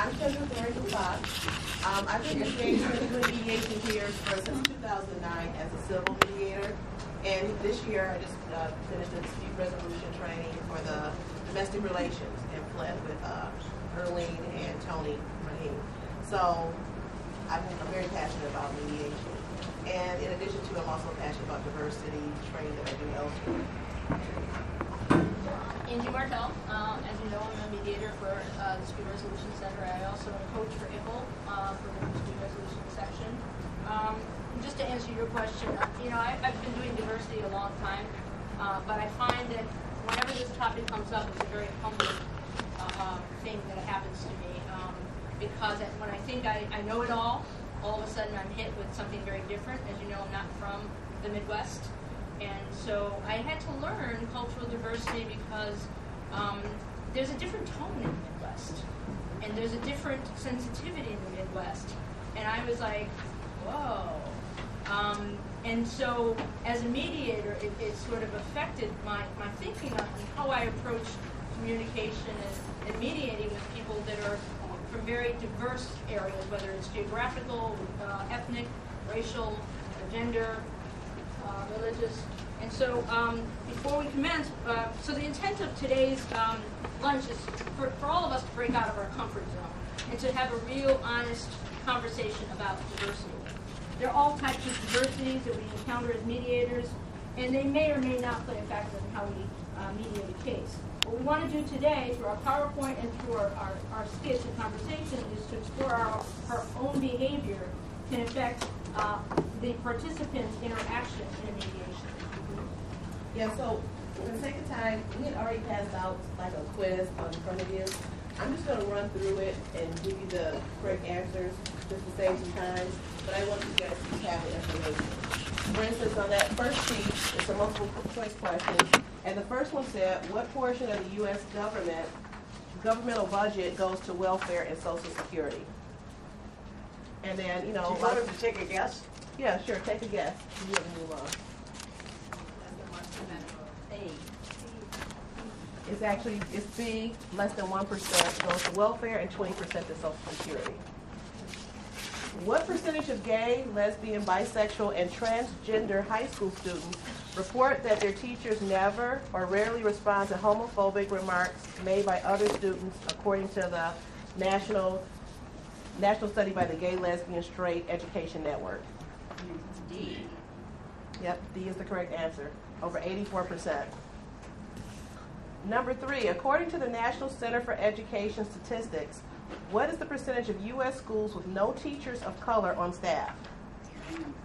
I'm Kendra Thorington-Fox. I've been engaged in doing mediation here since 2009 as a civil mediator. And this year I just finished a dispute resolution training for the domestic relations and fled with Erlene and Tony Rahim. So I'm very passionate about mediation. And in addition to, I'm also passionate about diversity training that I do elsewhere. Angie Martell. As you know, I'm a mediator for the Dispute Resolution Center. I also am a coach for IPL for the Dispute Resolution section. Just to answer your question, I've been doing diversity a long time, but I find that whenever this topic comes up, it's a very humbling thing that happens to me because when I think I know it all of a sudden I'm hit with something very different. As you know, I'm not from the Midwest. And so I had to learn cultural diversity because there's a different tone in the Midwest. And there's a different sensitivity in the Midwest. And I was like, whoa. And so as a mediator, it sort of affected my thinking on how I approach communication and mediating with people that are from very diverse areas, whether it's geographical, ethnic, racial, gender, religious. And so before we commence, so the intent of today's lunch is for all of us to break out of our comfort zone and to have a real honest conversation about diversity. There are all types of diversities that we encounter as mediators, and they may or may not play a factor in how we mediate a case. What we want to do today through our PowerPoint and through our skits and conversation is to explore our own behavior can affect the participants' interaction in a mediation. Yeah, so for the sake of time, we had already passed out like a quiz in front of you. I'm just going to run through it and give you the correct answers just to save some time, but I want you guys to have the information. For instance, on that first sheet, it's a multiple choice question, and the first one said, what portion of the U.S. governmental budget goes to welfare and Social Security? And then, Do you want him to take a guess? Yeah, sure, take a guess. You have to move on. It's B, less than 1% goes to welfare and 20% to Social Security. What percentage of gay, lesbian, bisexual, and transgender high school students report that their teachers never or rarely respond to homophobic remarks made by other students, according to the national study by the Gay, Lesbian, Straight Education Network? D. Yep, D is the correct answer, over 84%. Number 3, according to the National Center for Education Statistics, what is the percentage of U.S. schools with no teachers of color on staff?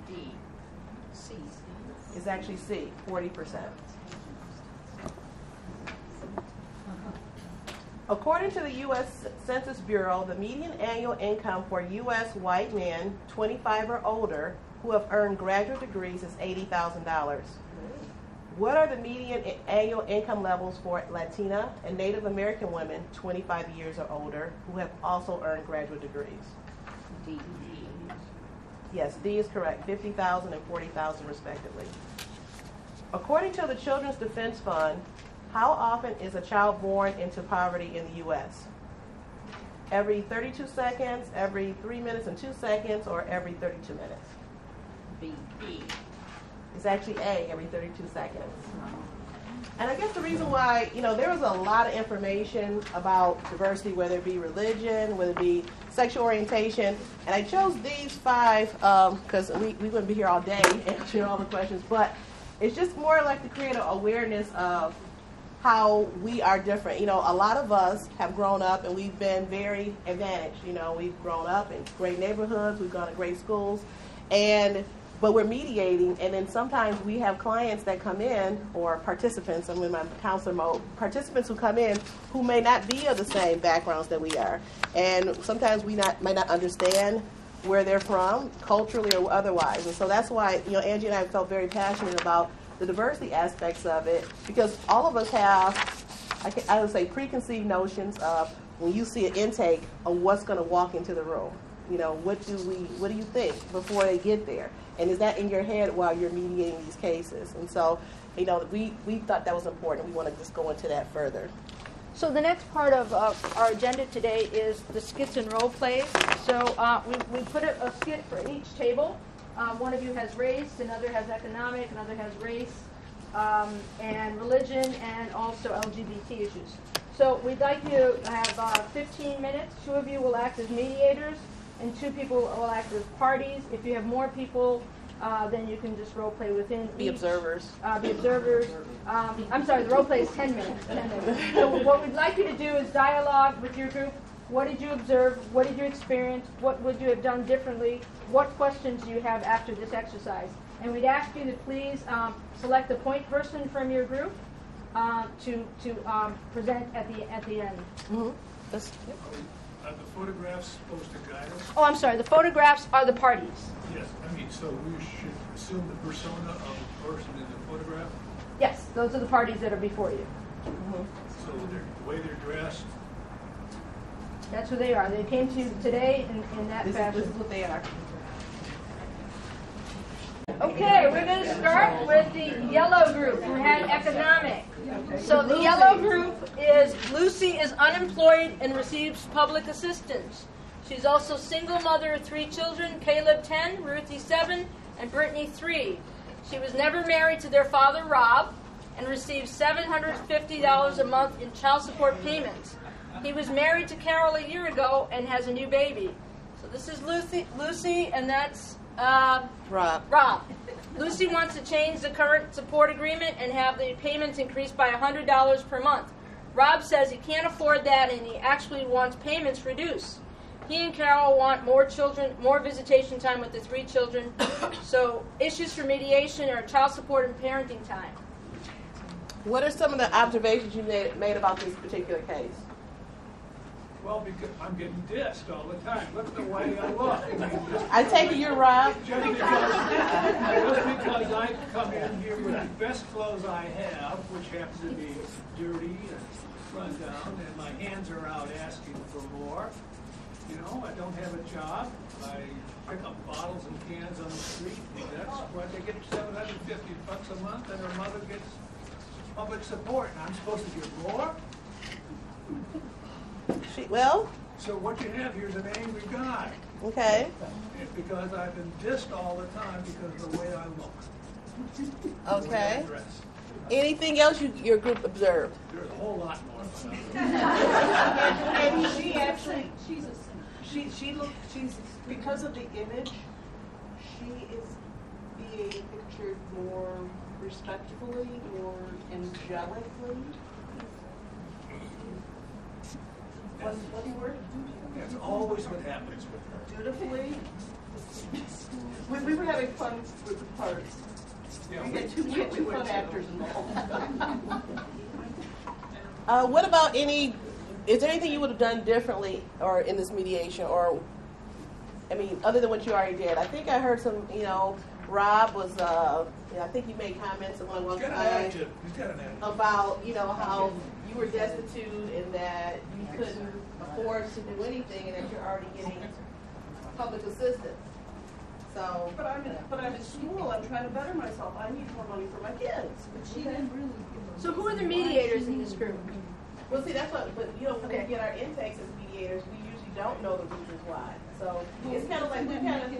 D. C. It's actually C, 40%. According to the U.S. Census Bureau, the median annual income for U.S. white men 25 or older who have earned graduate degrees is $80,000. What are the median annual income levels for Latina and Native American women 25 years or older who have also earned graduate degrees? D. Yes, D is correct, $50,000 and $40,000 respectively. According to the Children's Defense Fund, how often is a child born into poverty in the U.S.? Every 32 seconds, every 3 minutes and 2 seconds, or every 32 minutes? B. B. It's actually A, every 32 seconds. And I guess the reason why, there was a lot of information about diversity, whether it be religion, whether it be sexual orientation, and I chose these 5 because we wouldn't be here all day answering all the questions, but it's just more like to create an awareness of how we are different. A lot of us have grown up and we've been very advantaged. We've grown up in great neighborhoods, we've gone to great schools, but we're mediating, and then sometimes we have clients that come in, or participants, I'm in my counselor mode, participants who come in who may not be of the same backgrounds that we are. And sometimes we might not understand where they're from, culturally or otherwise. And so that's why, Angie and I felt very passionate about the diversity aspects of it, because all of us have, I would say, preconceived notions of when you see an intake of what's going to walk into the room. What do you think before they get there? And is that in your head while you're mediating these cases? And so, we thought that was important. We want to just go into that further. So the next part of our agenda today is the skits and role plays. So we put a skit for each table. One of you has race, another has economic, another has race, and religion, and also LGBT issues. So we'd like you to have 15 minutes. 2 of you will act as mediators, and 2 people will act as parties. If you have more people, then you can just role play within Be each. observers. Be observers. I'm sorry, the role play is 10 minutes. 10 minutes. So what we'd like you to do is dialogue with your group. What did you observe? What did you experience? What would you have done differently? What questions do you have after this exercise? And we'd ask you to please select a point person from your group to present at the end. Mm-hmm. Are the photographs supposed to guide us? Oh, I'm sorry. The photographs are the parties. Yes, I mean, so we should assume the persona of the person in the photograph? Yes, those are the parties that are before you. Mm-hmm. So the way they're dressed? That's who they are. They came to you today in that fashion. This is what they are. Okay, we're going to start with the yellow group who had economic. So the yellow group is Lucy is unemployed and receives public assistance. She's also single mother of 3 children, Caleb 10, Ruthie 7, and Brittany 3. She was never married to their father, Rob, and receives $750 a month in child support payments. He was married to Carol a year ago and has a new baby. So this is Lucy, and that's Rob. Lucy wants to change the current support agreement and have the payments increased by $100 per month. Rob says he can't afford that and he actually wants payments reduced. He and Carol want more children, more visitation time with the 3 children. So issues for mediation are child support and parenting time. What are some of the observations you made about this particular case? Well, because I'm getting dissed all the time. Look at the way I look. I take it you're Rob. Just because I come in here with the best clothes I have, which happen to be dirty and run down, and my hands are out asking for more. You know, I don't have a job. I pick up bottles and cans on the street. That's why they get $750 a month, and her mother gets public support. And I'm supposed to give more? Well, So what you have here is an angry guy. okay. It's because I've been dissed all the time because of the way I look. Okay. The way I dress. Anything else your group observed? There's a whole lot more. And she actually, she's because of the image, she is being pictured more respectfully, more angelically. What the word? That's always what happens with her. Dutifully. We were having fun with the parts. Yeah, We had two fun actors involved. What about is there anything you would have done differently or in this mediation or, I mean, other than what you already did? I think I heard some, Rob was, I think you made comments along one He's got an side attitude. He's got an attitude. about, how you were destitute and that you couldn't afford to do anything and that you're already getting public assistance. So, But I'm in school. I'm trying to better myself. I need more money for my kids. But she didn't really. So who are the mediators in this group? well, see, that's what, but when we get our intakes as mediators, we usually don't know the reasons why. So it's kind of like we kind of,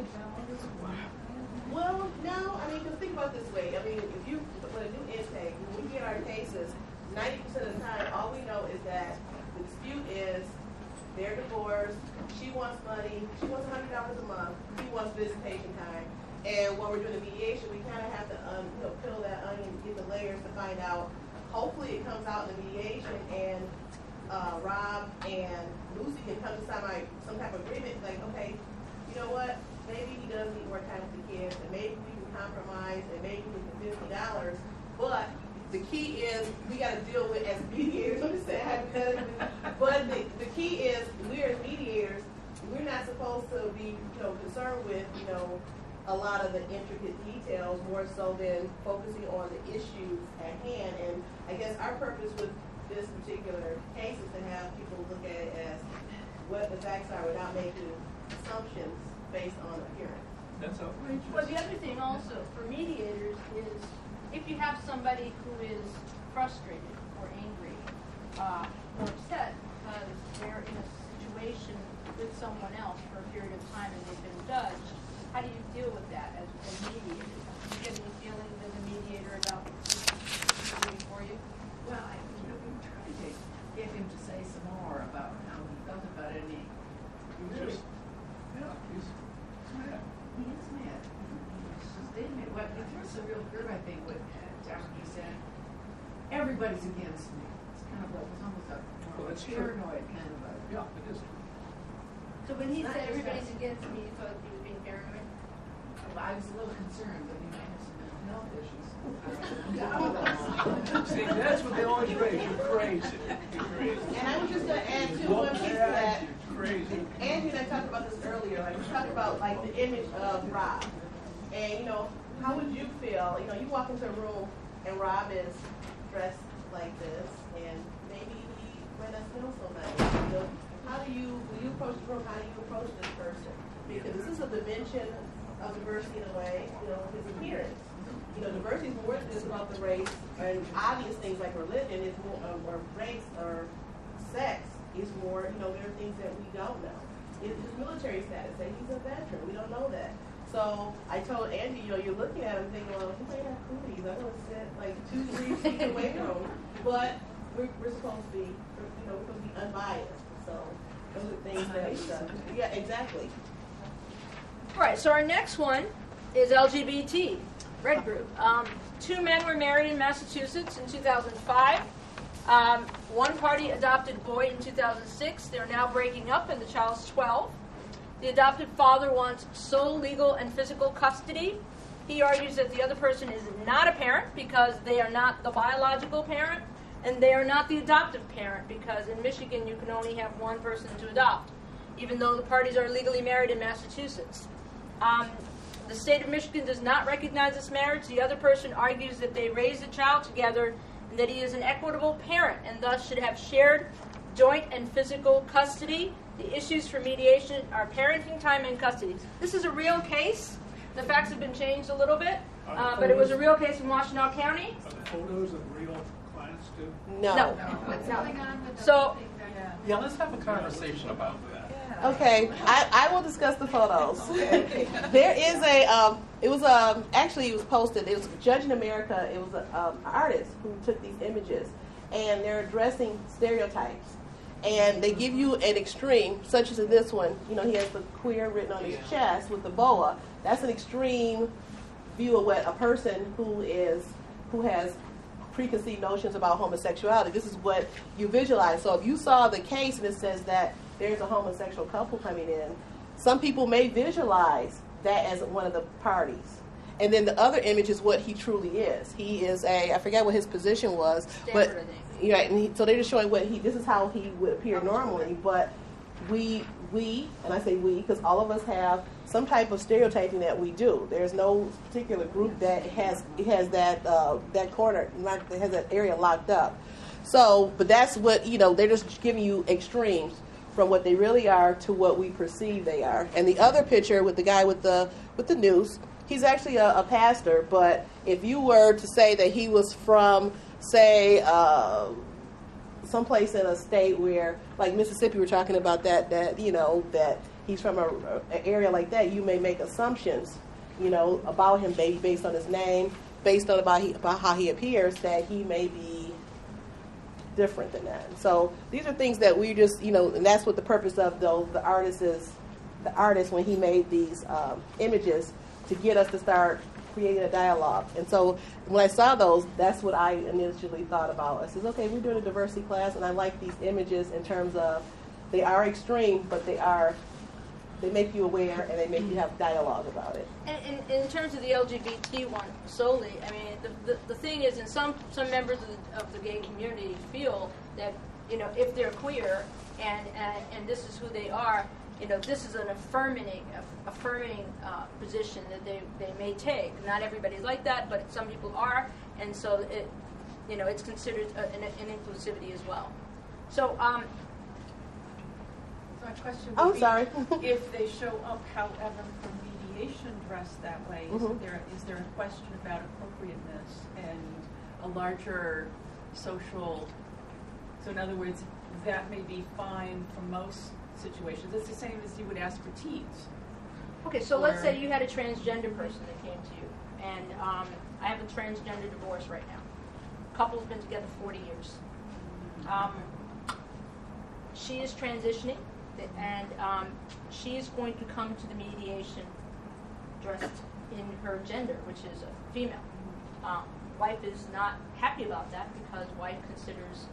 well, no, I mean, because think about it this way. I mean, if you, with a new intake, when we get our cases, 90% of the time, all we know is that the dispute is they're divorced, she wants money, she wants $100 a month, he wants visitation time. And when we're doing the mediation, we kind of have to peel that onion, get the layers to find out. Hopefully it comes out in the mediation and Rob and Lucy can come to some type of agreement, like, okay, you know what, maybe he does need more time with the kids, and maybe we can compromise, and maybe we can $50, but the key is we got to deal with as mediators. Let me say hypothetically, but the key is we as mediators, we're not supposed to be concerned with a lot of the intricate details, more so than focusing on the issues at hand. And I guess our purpose with this particular case is to have people look at it as what the facts are without making assumptions based on appearance. That's outrageous. Well, the other thing also for mediators is if you have somebody who is frustrated or angry, more upset because they're in a situation with someone else for a period of time and they've been judged. How do you deal with that as mediator? Do you get any feelings as a mediator about waiting for you? Well, we were trying to get him to say some more about how he felt about it, and he really, He's mad. he is mad. He's just ignorant. What it threw us a real curve, I think, when he said, everybody's against me. It's kind of like, it was almost a That's true. paranoid kind of a. Yeah, it is. So when he It's not said just everybody's us. against me, you thought he was being paranoid? Well, I was a little concerned that he might have some mental health issues. See, that's what they always raise. You're crazy. You're crazy. And I was just going to add too, You're one piece to that. You're crazy. Angie and I talked about this earlier. Like we talked about like the image of Rob, and how would you feel? You walk into a room and Rob is dressed like this, and maybe he might not smell so nice. How do you when you approach the room? How do you approach this person? Because this is a dimension of diversity in a way. His appearance. Diversity is more than just about the race and obvious things like religion is more, or race or sex is more. There are things that we don't know. His military status, say he's a veteran. We don't know that. So I told Angie, you're looking at him thinking, well, he might have cooties. I'm going to sit like 2-3 feet away from him. But we're supposed to be, we're supposed to be unbiased. So those are things that, yeah, exactly. All right, so our next one is LGBT, red group. 2 men were married in Massachusetts in 2005. One party adopted a boy in 2006. They're now breaking up and the child's 12. The adopted father wants sole legal and physical custody. He argues that the other person is not a parent because they are not the biological parent, and they are not the adoptive parent because in Michigan you can only have one person to adopt, even though the parties are legally married in Massachusetts. The state of Michigan does not recognize this marriage. The other person argues that they raised the child together and that he is an equitable parent and thus should have shared joint and physical custody. The issues for mediation are parenting time and custody. This is a real case. The facts have been changed a little bit, but it was a real case in Washtenaw County. Are the photos of real clients too? No. What's going on with the So, thing? Let's have a conversation about that. Okay, I will discuss the photos. There is actually it was posted. It was a Judge in America. It was an artist who took these images, and they're addressing stereotypes. And they give you an extreme, such as in this one. He has the queer written on his chest with the boa. That's an extreme view of what a person who has preconceived notions about homosexuality. This is what you visualize. So if you saw the case and it says that there's a homosexual couple coming in, some people may visualize that as one of the parties. And then the other image is what he truly is. He is I forget what his position was, but Stanford, I think. yeah, and so they're just showing this is how he would appear normally, but we, and I say we, because all of us have some type of stereotyping that we do. There's no particular group that has that corner, that has that area locked up. So, but that's what, they're just giving you extremes from what they really are to what we perceive they are. And the other picture with the guy with the noose, he's actually a pastor, but if you were to say that he was from, say, someplace in a state where, like Mississippi, we're talking about that he's from an area like that, you may make assumptions, about him based on his name, based on about how he appears, that he may be different than that. So these are things that we just, and that's what the purpose of the artist when he made these images, to get us to start creating a dialogue. And so when I saw those, that's what I initially thought about. I said, okay, we're doing a diversity class, and I like these images in terms of they are extreme, but they make you aware and they make you have dialogue about it. And in terms of the LGBT one solely, I mean, the thing is, in some members of the gay community feel that, if they're queer and this is who they are, this is an affirming position that they may take. Not everybody's like that, but some people are, and so it's considered an inclusivity as well. So, My question Oh, would be, sorry. if they show up, however, for mediation dressed that way, is there a question about appropriateness and a larger social? So, in other words, that may be fine for most situations. It's the same as you would ask for teens. Okay, so let's say you had a transgender person that came to you, and I have a transgender divorce right now. Couple's been together 40 years. She is transitioning, and she is going to come to the mediation dressed in her gender, which is a female. Wife is not happy about that because wife considers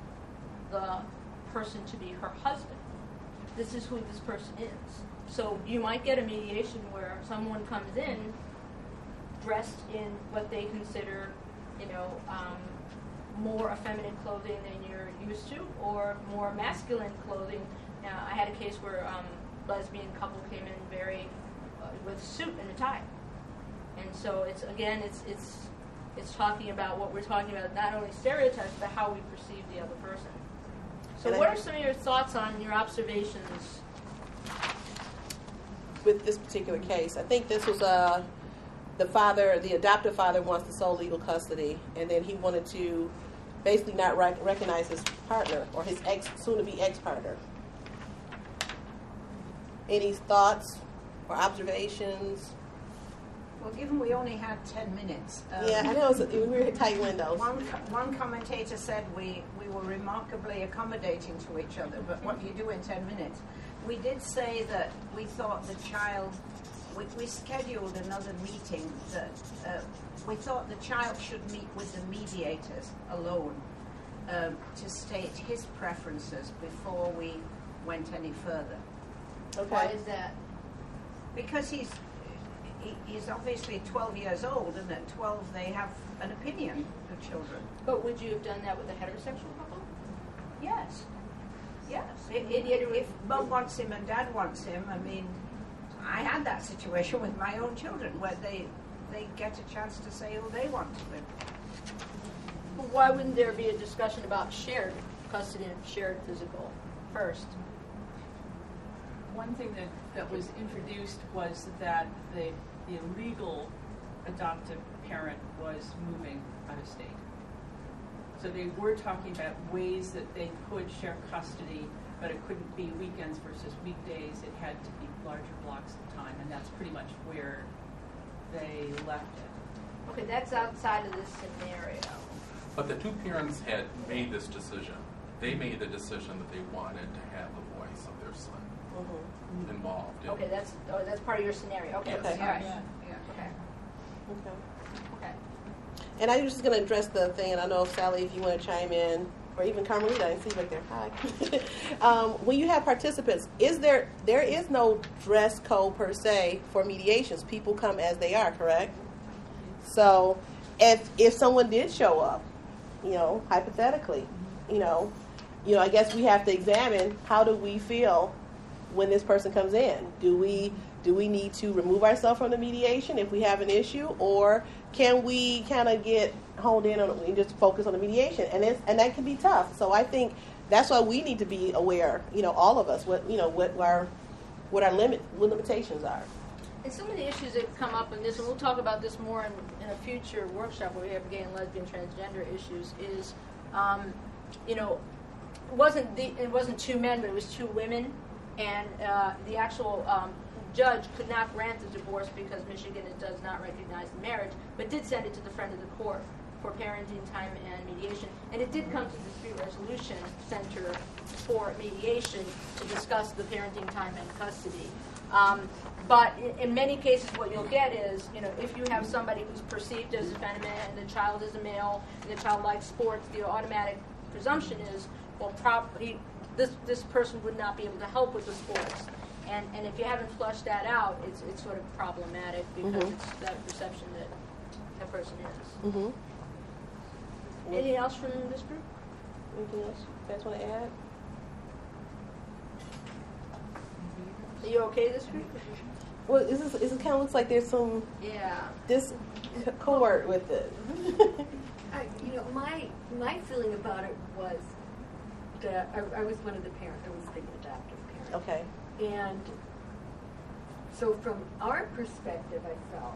the person to be her husband. This is who this person is. So you might get a mediation where someone comes in dressed in what they consider, more effeminate clothing than you're used to, or more masculine clothing. I had a case where a lesbian couple came in very with a suit and a tie, and so it's talking about what we're talking about, not only stereotypes but how we perceive the other person. So what are some of your thoughts on your observations with this particular case? I think this was the adoptive father wants the sole legal custody, and then he wanted to basically not recognize his partner or his soon-to-be ex-partner. Any thoughts or observations? Well, given we only had 10 minutes. Yeah, I know we were in tight windows. One commentator said we were remarkably accommodating to each other, but what do you do in 10 minutes? We did say that we thought the child, we scheduled another meeting that we thought the child should meet with the mediators alone to state his preferences before we went any further. Okay. Why is that? Because he's obviously 12 years old, and at 12 they have an opinion, the children. But would you have done that with a heterosexual couple? Yes. Yes. If mum wants him and dad wants him, I mean, I had that situation with my own children where they get a chance to say who they want to be. Well, why wouldn't there be a discussion about shared custody and shared physical first? One thing that was introduced was that the legal adoptive parent was moving out of state. So they were talking about ways that they could share custody, but it couldn't be weekends versus weekdays. It had to be larger blocks of time, and that's pretty much where they left it. Okay, that's outside of this scenario. But the two parents had made this decision. They made the decision that they wanted to have the voice of their son involved. Okay, that's part of your scenario. Okay, Yes. all right. Yeah. Okay. And I'm just going to address the thing, and I know, Sally, if you want to chime in, or even Carmelita, I can see you right there. Hi. When you have participants, there is no dress code per se for mediations. People come as they are, correct? So if someone did show up, hypothetically, I guess we have to examine how do we feel when this person comes in. Do we need to remove ourselves from the mediation if we have an issue, or can we kind of get honed in on it and just focus on the mediation? And that can be tough. So I think that's why we need to be aware, all of us, what our limitations are. And some of the issues that come up in this, and we'll talk about this more in a future workshop where we have gay and lesbian transgender issues, is, it wasn't two men, but it was two women, and the actual judge could not grant the divorce because Michigan does not recognize the marriage, but did send it to the friend of the court for parenting time and mediation. And it did come to the Dispute Resolution Center for mediation to discuss the parenting time and custody. But in many cases, what you'll get is, if you have somebody who's perceived as effeminate and the child is a male and the child likes sports, the automatic presumption is, well, probably this person would not be able to help with the sports. And if you haven't flushed that out, it's sort of problematic because it's that perception that that person is. Mm-hmm. Anything else from this group? Anything else you guys want to add? Are you okay, this group? Well, it kind of looks like there's some discord with it. My feeling about it was that I was one of the parents. I was the adoptive parent. Okay. And so from our perspective, I felt,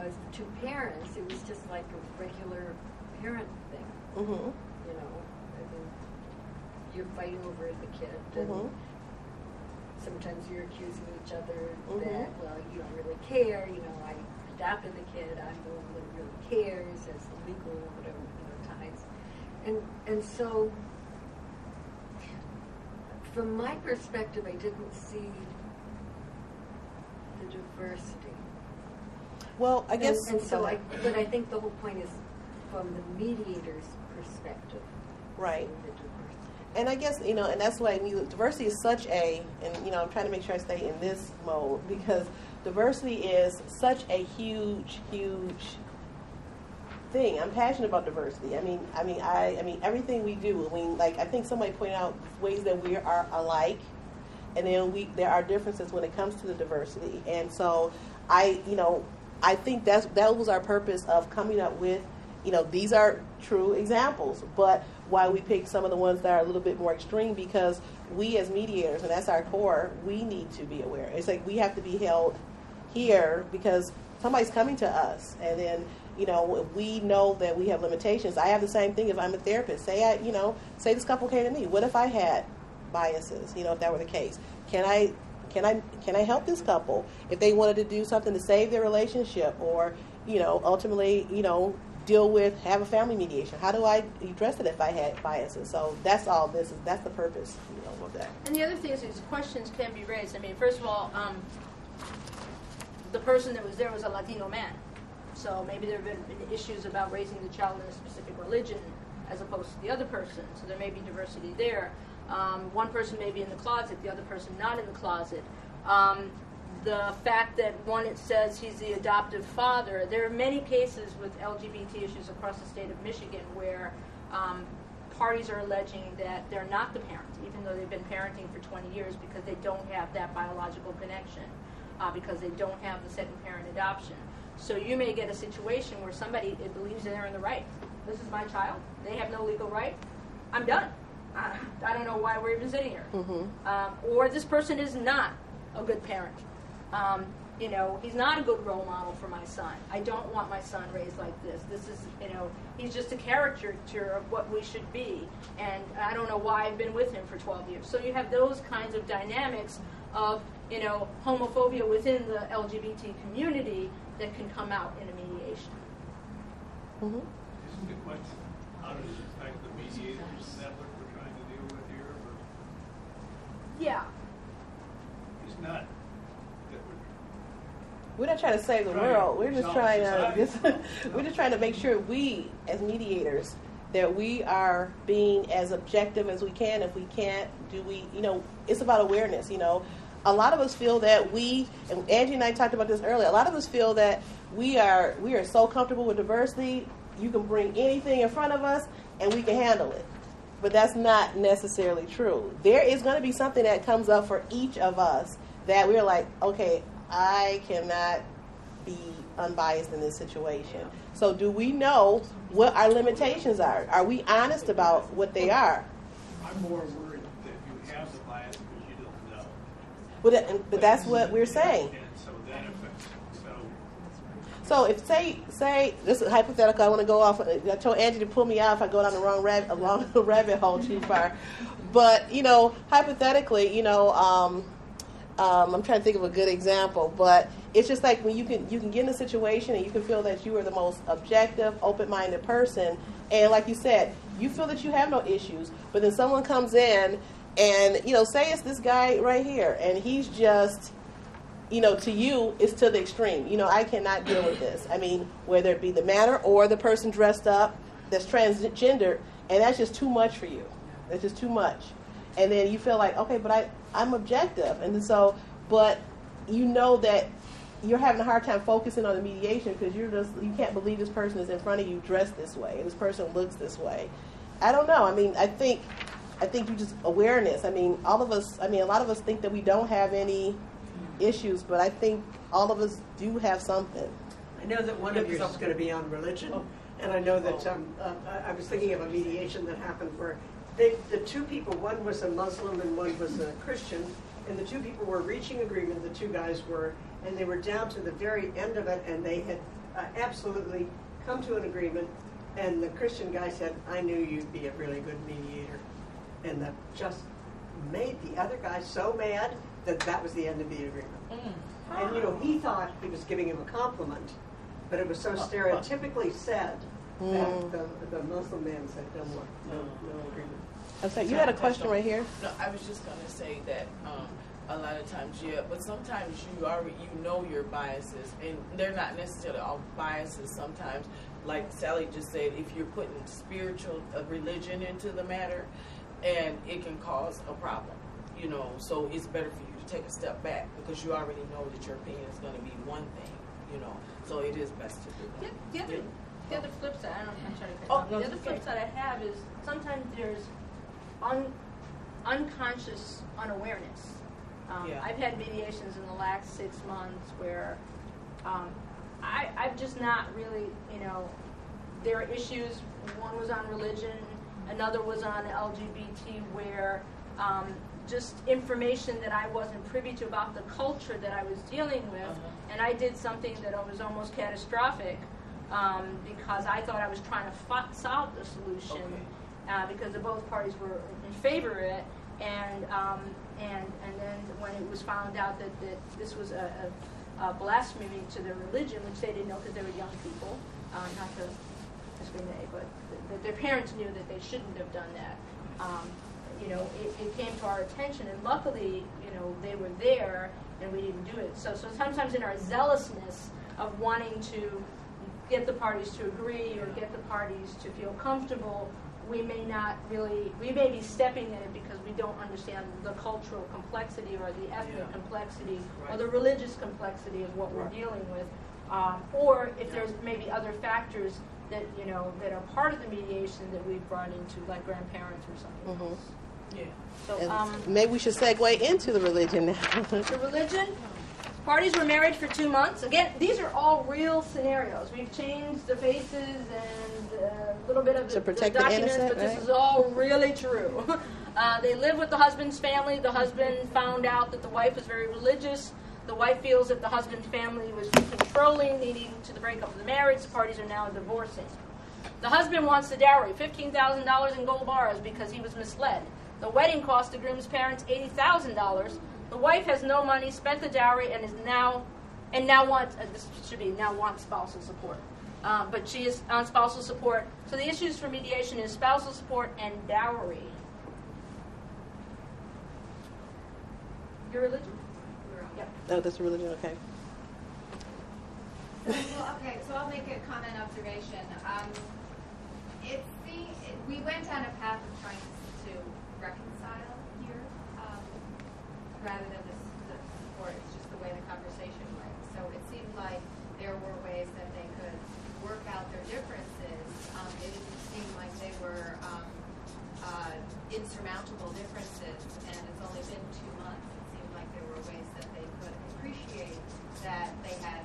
as two parents, it was just like a regular parent thing. Mm-hmm. you're fighting over the kid. And Mhm. sometimes you're accusing each other Mhm. that, well, you don't really care. You know, I adopted the kid. I'm the one that really cares as the legal whatever ties. And so, from my perspective, I didn't see the diversity. Well, I guess. And so but I think the whole point is from the mediator's perspective. Right. seeing the diversity. And I guess, and that's why diversity is such and I'm trying to make sure I stay in this mode, because diversity is such a huge, huge thing. I'm passionate about diversity. I mean, everything we do. I think somebody pointed out ways that we are alike, and then there are differences when it comes to the diversity. And so I think that was our purpose of coming up with, these are true examples, but why we pick some of the ones that are a little bit more extreme, because we as mediators, and that's our core, we need to be aware. It's like we have to be held here because somebody's coming to us, and then we know that we have limitations. I have the same thing if I'm a therapist. Say this couple came to me. What if I had biases? If that were the case, can I help this couple if they wanted to do something to save their relationship, or ultimately have a family mediation? How do I address it if I had biases? So that's all this is. That's the purpose of that. And the other thing is these questions can be raised. I mean, first of all, the person that was there was a Latino man. So maybe there have been issues about raising the child in a specific religion as opposed to the other person. So there may be diversity there. One person may be in the closet, the other person not in the closet. The fact that it says he's the adoptive father, there are many cases with LGBT issues across the state of Michigan where parties are alleging that they're not the parent, even though they've been parenting for 20 years, because they don't have that biological connection, because they don't have the second parent adoption. So you may get a situation where somebody believes they're in the right. This is my child. They have no legal right. I'm done. I don't know why we're even sitting here. Mm-hmm. Or this person is not a good parent. He's not a good role model for my son. I don't want my son raised like this. This is, he's just a caricature of what we should be. And I don't know why I've been with him for 12 years. So you have those kinds of dynamics of, homophobia within the LGBT community that can come out in a mediation. Mm-hmm. Isn't the question, how does it affect the mediators? Is that what we're trying to deal with here? Or Yeah. it's not. We're not trying to save the world. We're just trying to make sure we, as mediators, that we are being as objective as we can. If we can't, it's about awareness. A lot of us feel that and Angie and I talked about this earlier, a lot of us feel that we are so comfortable with diversity, you can bring anything in front of us and we can handle it. But that's not necessarily true. There is going to be something that comes up for each of us that we're like, okay, I cannot be unbiased in this situation. So do we know what our limitations are? Are we honest about what they are? I'm more worried that you have the bias because you don't know. But that's what we're saying. And so that affects it. So if say this is hypothetical, I want to go off. I told Angie to pull me out if I go down the wrong rabbit hole too far. But hypothetically, I'm trying to think of a good example, but it's just like when you can get in a situation and you can feel that you are the most objective, open-minded person, and like you said, you feel that you have no issues, but then someone comes in and say it's this guy right here, and he's just to you it's to the extreme. I cannot deal with this. I mean, whether it be the manner or the person dressed up that's transgender, and that's just too much for you. That's just too much. And then you feel like, okay, but I'm objective. And so, but that you're having a hard time focusing on the mediation because you can't believe this person is in front of you dressed this way, and this person looks this way. I don't know. I mean, I think you just awareness. I mean, a lot of us think that we don't have any issues, but I think all of us do have something. I know that one of yours is going to be on religion, and I know that I was thinking of a mediation that happened where the two people, one was a Muslim and one was a Christian, and the two people were reaching agreement, the two guys were, and they were down to the very end of it, and they had absolutely come to an agreement, and the Christian guy said, I knew you'd be a really good mediator. and that just made the other guy so mad that that was the end of the agreement. And, you know, he thought he was giving him a compliment, but it was so stereotypically said that the Muslim man said, no more, no agreement. I'm sorry, you had a question right here? No, I was just going to say that a lot of times, yeah, but sometimes you know your biases, and they're not necessarily all biases. Sometimes, like Sally just said, if you're putting spiritual religion into the matter, and it can cause a problem, you know, so it's better for you to take a step back because you already know that your opinion is going to be one thing, you know, so it is best to do that. The other flip side, I'm sorry to cut you off. The other flip side I have is sometimes there's unconscious unawareness. I've had mediations in the last 6 months where I've just not really, you know, there are issues. One was on religion, another was on LGBT, where just information that I wasn't privy to about the culture that I was dealing with, and I did something that was almost catastrophic because I thought I was trying to solve the solution because both parties were in favor of it, and then when it was found out that this was a blasphemy to their religion, which they didn't know because they were young people, not to discriminate, but their parents knew that they shouldn't have done that. You know, it came to our attention, and luckily, you know, they were there, and we didn't do it. So sometimes in our zealousness of wanting to get the parties to agree or get the parties to feel comfortable, we may be stepping in it because we don't understand the cultural complexity or the ethnic complexity or the religious complexity of what we're dealing with. Or if there's maybe other factors that, you know, that are part of the mediation that we've brought into, like grandparents or something else. Yeah. So maybe we should segue into the religion now. The religion, parties were married for 2 months. Again, these are all real scenarios. We've changed the faces and a little bit of the documents, but this is all really true. They live with the husband's family. The husband found out that the wife was very religious. The wife feels that the husband's family was controlling, leading to the breakup of the marriage. The parties are now divorcing. The husband wants the dowry, $15,000 in gold bars, because he was misled. The wedding cost the groom's parents $80,000. The wife has no money, spent the dowry, and now wants spousal support. But she is on spousal support. So the issues for mediation is spousal support and dowry. Your religion? Yep. Oh, that's a religion, okay. So I'll make a comment observation. We went down a path of trying to reconcile here, rather than the support. It's just the way the conversation went. So it seemed like there were ways that they could work out their differences. It didn't seem like they were insurmountable differences, and it's only been 2 months. It seemed like there were ways that they could appreciate that they had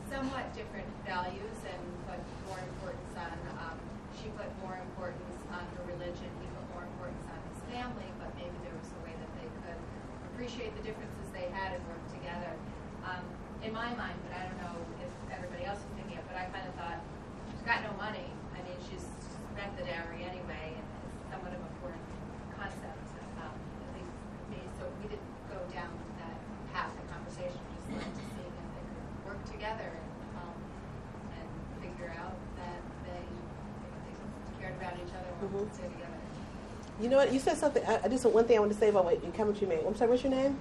somewhat different values and put more importance on, she put more importance on her religion, he put more importance on his family, but maybe there was a way that they could appreciate the differences they had and work together. In my mind, but I don't know if everybody else is thinking it, but I kind of thought, she's got no money. I mean, she's spent the dowry anyway, and it's somewhat of a foreign concept, at least for me. So we didn't go down that path of conversation, just like to see if they could work together and figure out that they cared about each other and wanted to stay together. You know what? You said something. I just one thing I want to say about what comment you made. I'm sorry. What's your name?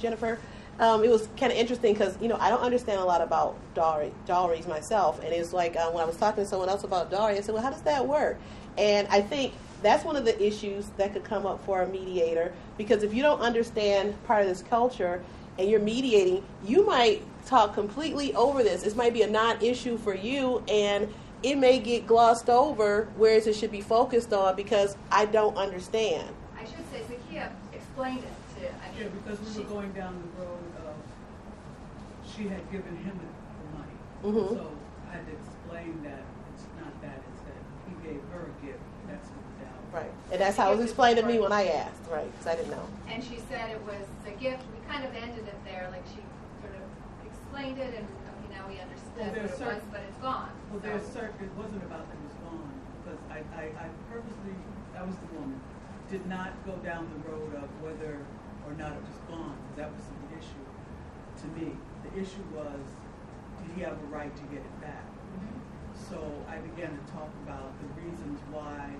Jennifer. It was kind of interesting because I don't understand a lot about dowries myself, and it's like when I was talking to someone else about dowry, I said, "Well, how does that work?" And I think that's one of the issues that could come up for a mediator, because if you don't understand part of this culture and you're mediating, you might talk completely over this. This might be a non-issue for you, and it may get glossed over, whereas it should be focused on because I don't understand. I should say, Zakia explained it to, because we were going down the road of, she had given him the money. So I had to explain that it's not that, it's that he gave her a gift. That's what the dowry. Right. And that's how it was explained to me when I asked, right, because I didn't know. And she said it was a gift. We kind of ended it there, like she sort of explained it, and now we understood what it was, but it's gone. Well, it wasn't about that it was gone, because I purposely, I was the woman, did not go down the road of whether or not it was gone, because that wasn't the issue to me. The issue was, did he have a right to get it back? So I began to talk about the reasons why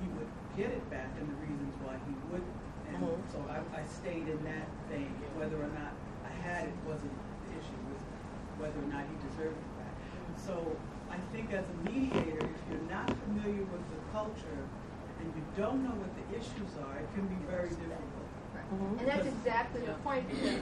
he would get it back and the reasons why he wouldn't. And so I stayed in that vein. Whether or not I had it wasn't the issue, it was whether or not he deserved it back. So I think as a mediator, if you're not familiar with the culture and you don't know what the issues are, it can be very difficult. And that's exactly the point, because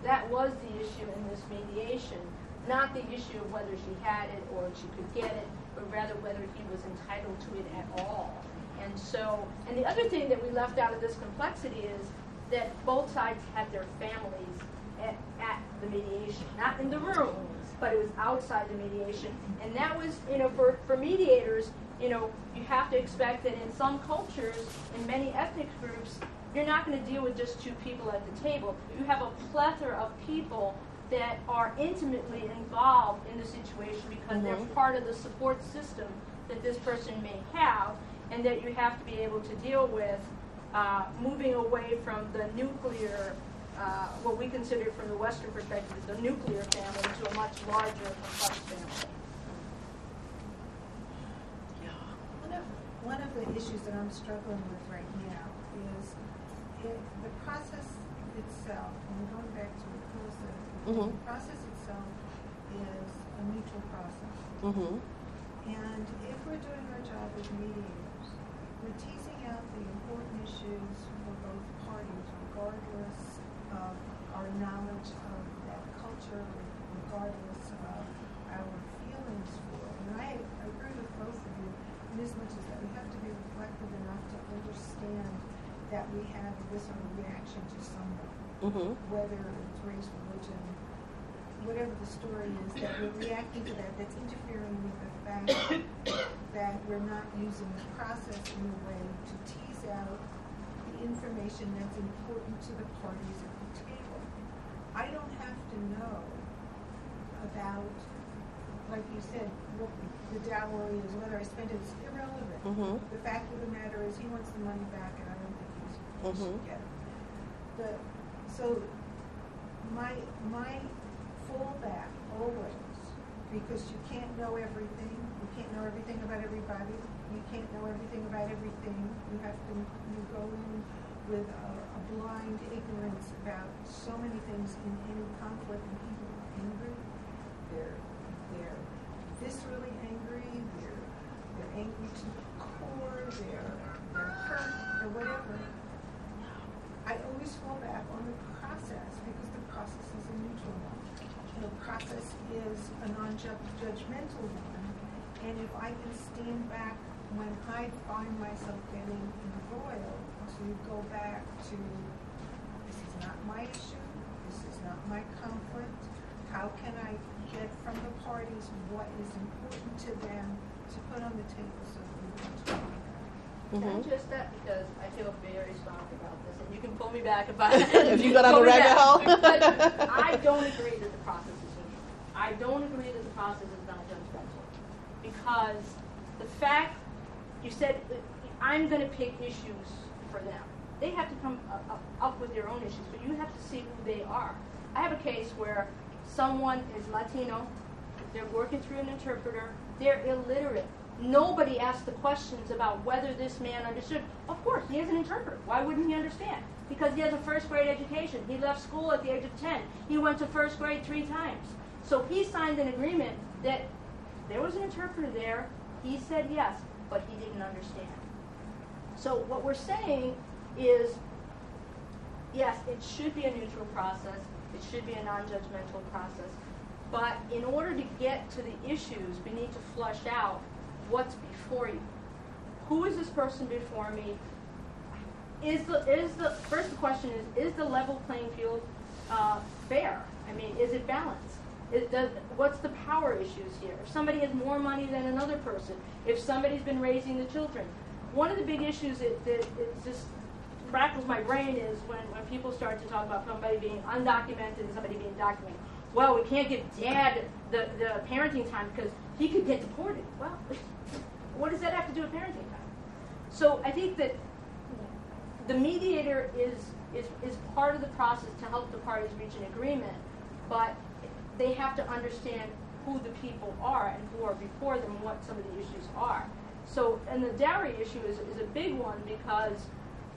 that was the issue in this mediation, not the issue of whether she had it or she could get it, but rather whether he was entitled to it at all. And so, and the other thing that we left out of this complexity is that both sides had their families at the mediation, not in the room, but it was outside the mediation. And that was, for mediators, you have to expect that in some cultures, in many ethnic groups, you're not going to deal with just two people at the table. You have a plethora of people that are intimately involved in the situation because they're part of the support system that this person may have, and that you have to be able to deal with moving away from the nuclear, what we consider from the Western perspective, the nuclear family, to a much larger, complex family. One of the issues that I'm struggling with right now is the process itself, and going back to what Phil said, the process itself is a mutual process. And if we're doing our job as mediators, we're teasing out the important issues for both parties, regardless of our knowledge of that culture, regardless of our feelings for it. And I agree with both of you in as much as that we have to be reflective enough to understand that we have a visceral reaction to someone, whether it's race, religion, whatever the story is, that we're reacting to that, that's interfering with the fact that we're not using the process in a way to tease out the information that's important to the parties at the table. I don't have to know about, like you said, what the dowry is, whether I spent it, is irrelevant. The fact of the matter is he wants the money back, and I don't think he should get it. So my fallback always, because you can't know everything, you can't know everything about everybody, you can't know everything about everything. You go in with a blind ignorance about so many things in any conflict, and people are angry. They're viscerally angry. They're angry to the core. They're hurt or whatever. I always fall back on the process because the process is a neutral one. The process is a non-judgmental one. And if I can stand back when I find myself getting embroiled, to go back to, this is not my issue, this is not my conflict, how can I get from the parties what is important to them to put on the table so that we can talk about it. And just that, because I feel very strongly about this, and you can pull me back if I if you go down the rabbit hole. I don't agree that the process is neutral. I don't agree that the process is not judgmental, because the fact you said I'm going to pick issues for them. They have to come up with their own issues, but you have to see who they are. I have a case where someone is Latino, they're working through an interpreter, they're illiterate. Nobody asked the questions about whether this man understood. Of course, he has an interpreter. Why wouldn't he understand? Because he has a first grade education. He left school at the age of 10. He went to first grade 3 times. So he signed an agreement that there was an interpreter there. He said yes, but he didn't understand. So what we're saying is, yes, it should be a neutral process. It should be a non-judgmental process. But in order to get to the issues, we need to flush out what's before you. Who is this person before me? First the question is the level playing field fair? I mean, is it balanced? What's the power issues here? If somebody has more money than another person, if somebody's been raising the children. One of the big issues that just rattles my brain is when people start to talk about somebody being undocumented and somebody being documented. Well, we can't give dad the parenting time because he could get deported. Well, what does that have to do with parenting time? So I think that the mediator is part of the process to help the parties reach an agreement, but they have to understand who the people are and who are before them and what some of the issues are. So, and the dowry issue is a big one because,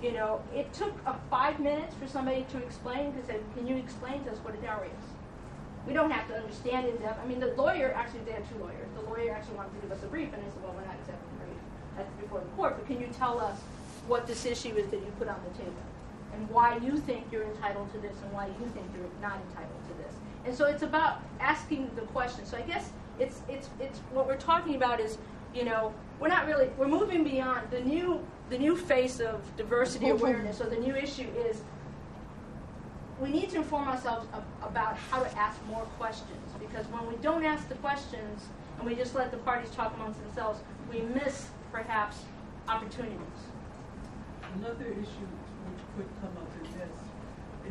you know, it took 5 minutes for somebody to explain, to say, can you explain to us what a dowry is? We don't have to understand in depth. I mean, the lawyer, actually, they had 2 lawyers. The lawyer actually wanted to give us a brief, and I said, well, we're not accepting the brief. That's before the court, but can you tell us what this issue is that you put on the table? And why you think you're entitled to this and why you think you're not entitled to this. And so it's about asking the question. So I guess it's what we're talking about is, you know, we're moving beyond the new face of diversity awareness, or the new issue is we need to inform ourselves about how to ask more questions, because when we don't ask the questions and we just let the parties talk amongst themselves, we miss perhaps opportunities. Another issue which could come up in this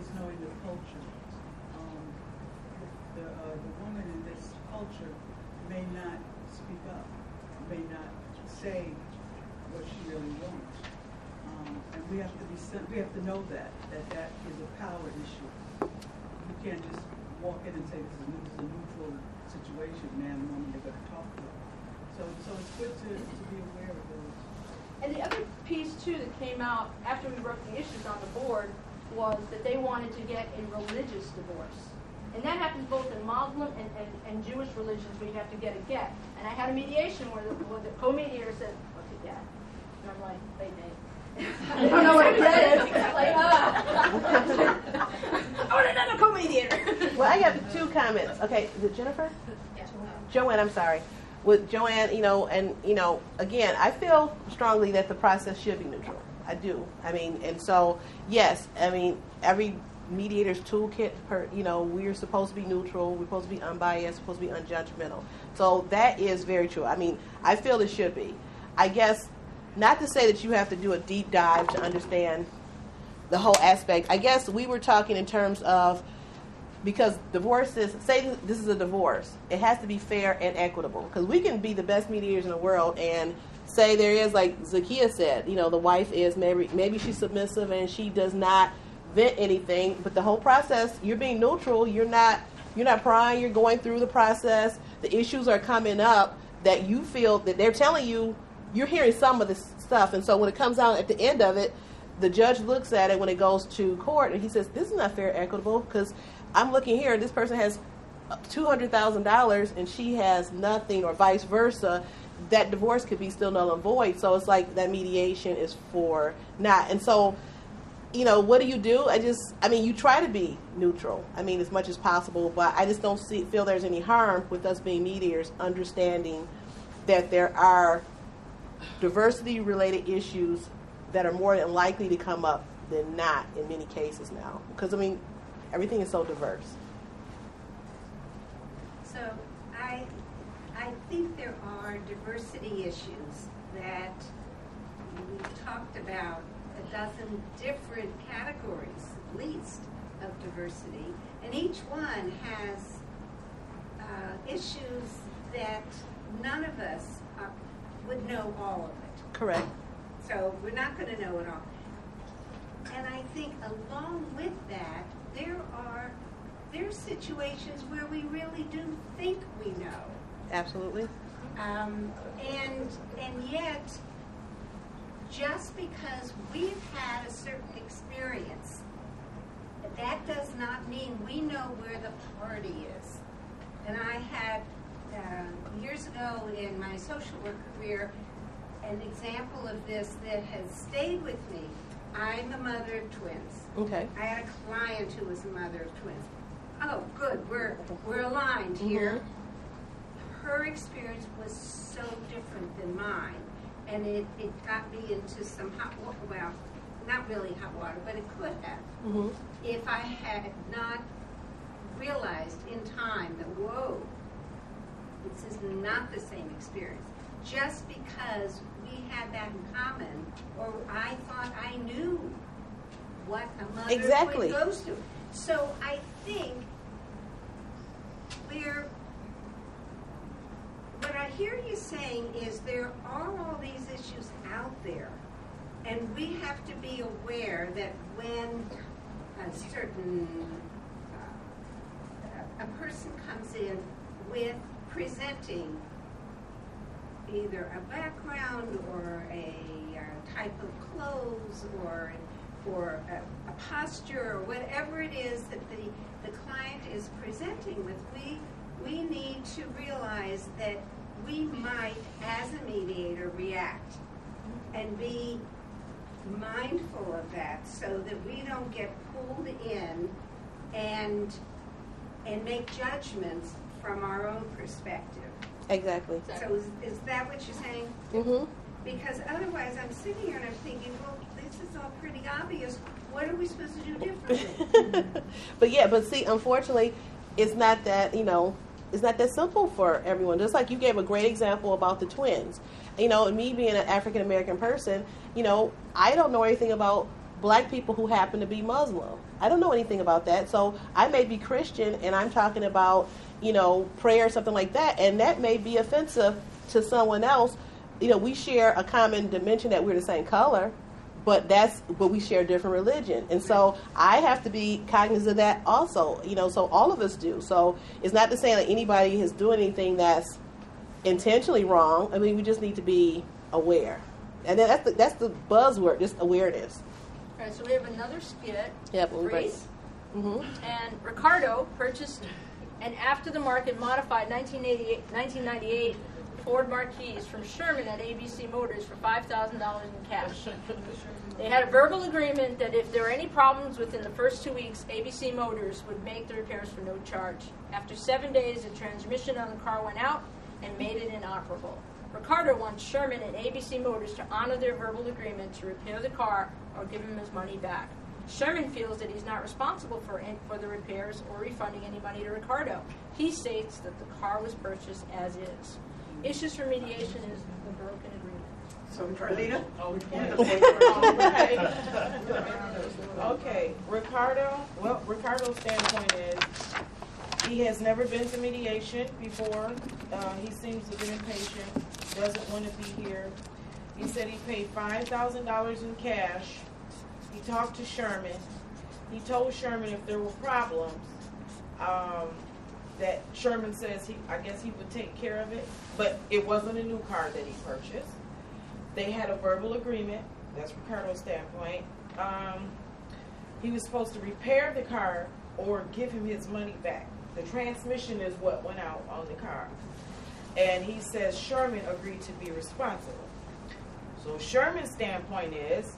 is knowing the culture. The woman in this culture may not speak up, may not say what she really wants, and we have to know that is a power issue. You can't just walk in and say this is a neutral situation, man and woman, they're going to talk to them. So it's good to be aware of those. And the other piece, too, that came out after we wrote the issues on the board was that they wanted to get a religious divorce. And that happens both in Muslim and Jewish religions where you have to get a get. And I had a mediation where the co-mediator said, what's a get? And I'm like, they may. I don't know what a get is. Like, I want another co-mediator. Well, I have 2 comments. Okay, is it Jennifer? Yeah. Joanne, I'm sorry. With Joanne, again, I feel strongly that the process should be neutral. I do. I mean, and so, yes, I mean, every mediator's toolkit, we're supposed to be neutral, we're supposed to be unbiased, supposed to be unjudgmental. So that is very true. I mean, I feel it should be. I guess, not to say that you have to do a deep dive to understand the whole aspect. I guess we were talking in terms of, because divorces, say this is a divorce, it has to be fair and equitable. Because we can be the best mediators in the world and say there is, like Zakiya said, the wife is, maybe she's submissive and she does not vent anything, but the whole process, you're being neutral, you're not prying, you're going through the process, the issues are coming up that you feel that they're telling you, you're hearing some of this stuff, and so when it comes out at the end of it, the judge looks at it when it goes to court and he says, this is not fair and equitable, because I'm looking here, this person has $200,000 and she has nothing, or vice versa. That divorce could be still null and void. So it's like that mediation is for not. And so, what do? You try to be neutral, as much as possible, but I just don't feel there's any harm with us being mediators, understanding that there are diversity-related issues that are more than likely to come up than not in many cases now. Because, everything is so diverse. So I think there are diversity issues that we've talked about, a dozen different categories, at least, of diversity, and each one has issues that none of us would know all of it. Correct. So we're not going to know it all. And I think along with that, there's situations where we really do think we know. Absolutely. And yet, just because we've had a certain experience, that does not mean we know where the party is. And I had, years ago in my social work career, an example of this that has stayed with me. I'm the mother of twins. Okay. I had a client who was a mother of twins. Oh, good, we're aligned here. Her experience was so different than mine, and it got me into some hot water. Well, not really hot water, but it could have. If I had not realized in time that, whoa, this is not the same experience. Just because we had that in common, or I thought I knew what a mother goes through. So I think what I hear you saying is there are all these issues out there, And we have to be aware that when a certain a person comes in with presenting either a background or a type of clothes or a posture or whatever it is that the client is presenting with, we need to realize that we might, as a mediator, react and be mindful of that so that we don't get pulled in and make judgments from our own perspective. Exactly. So is that what you're saying? Mm-hmm. Because otherwise I'm sitting here and I'm thinking, well, this is all pretty obvious. What are we supposed to do differently? But see, unfortunately, it's not that, it's not that simple for everyone. Just like you gave a great example about the twins. And me being an African American person, I don't know anything about black people who happen to be Muslim. I don't know anything about that. So I may be Christian and I'm talking about, prayer or something like that, and that may be offensive to someone else. We share a common dimension that we're the same color, but we share a different religion. And so I have to be cognizant of that also, so all of us do. So it's not to say that anybody is doing anything that's intentionally wrong. I mean, we just need to be aware. And then that's the buzzword, just awareness. All right, so we have another skit. Yep, Grace. Mm-hmm. And Ricardo purchased an after-the-market modified 1998 Ford Marquise from Sherman at ABC Motors for $5,000 in cash. They had a verbal agreement that if there were any problems within the first 2 weeks, ABC Motors would make the repairs for no charge. After 7 days, the transmission on the car went out and made it inoperable. Ricardo wants Sherman and ABC Motors to honor their verbal agreement to repair the car or give him his money back. Sherman feels that he's not responsible for the repairs or refunding any money to Ricardo. He states that the car was purchased as is. Issues for mediation is the broken agreement. So, Carlita? Okay, Ricardo's standpoint is he has never been to mediation before. He seems to be impatient, doesn't want to be here. He said he paid $5,000 in cash. He talked to Sherman. He told Sherman if there were problems, that Sherman says I guess he would take care of it, but it wasn't a new car that he purchased. They had a verbal agreement. That's Ricardo's standpoint. He was supposed to repair the car or give him his money back. The transmission is what went out on the car. And he says Sherman agreed to be responsible. So Sherman's standpoint is